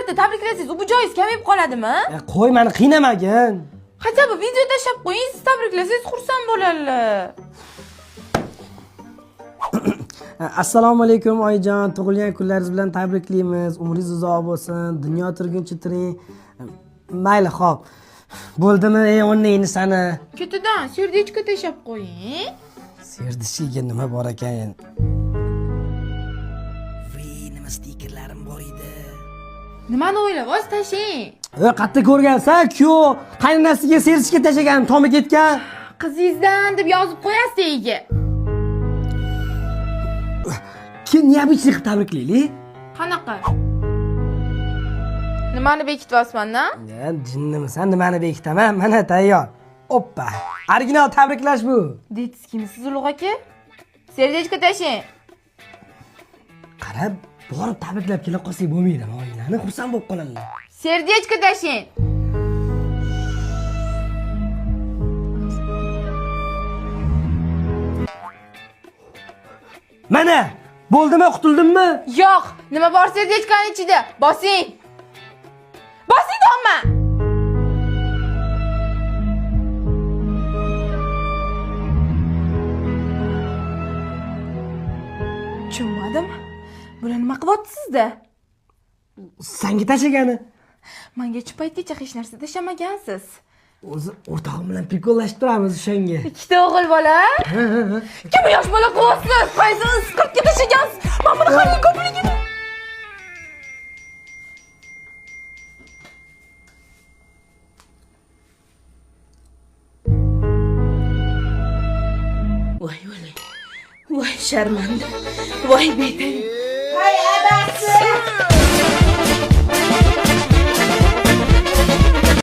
albatta tabriklasangiz, bu joyingiz kamayib qoladimi? Qo'y, meni qiynamagin. Hatto bu video tashlab qo'ying, siz tabriklasangiz xursand bo'ladilar. Assalomu alaykum oyijon, tug'ilgan kunlaringiz bilan tabriklaymiz. Umringiz uzoq bo'lsin, dunyo turguncha turing. Mayli, xo'p. Bo'ldimi, o'rningni sani. Ketidan serdichka tashlab qo'ying. Serdishiga nima bor ekan? Nima stikerlarim bor edi. Nimani o'ylab o'z tashing? Qatta ko'rgansan, kuyov qaynonasiga serdishga tashagan, tomi ketgan. Qizingizdan deb yozib qo'yasiz egiga. Kim neobычный qilib tabriklaylik? Qanaqa? Nimani bekityapsizman-da? Jinnimisan, nimani bekitaman? Mana tayyor. Oppa. Original tabriklash bu. Deysiz kimsiz Ulug' aka? Serdichka tashing. Qarab, borib tabriklab kela qolsak bo'lmaydimi? Oilani xursand bo'lib qoladilar. Serdichka tashing. Mana, bo'ldimi, qutuldimmi? Yo'q, nima bor serdichkaning ichida? Bosing. Bosing domma. Tushunmadim. Bular nima qilyapsizda? Senga tashagani. Menga shu paytgacha hech narsa tashamagansiz. O'zi o'rtog'im bilan prikollashib turamiz o'shanga. Ikkita o'g'il bola? Kim yosh bola qilyapsiz? Qaysi isqirtga tashagansiz? Men buni qanday ko'pligini. Voy sharmanda, voy betang. Hay abasi!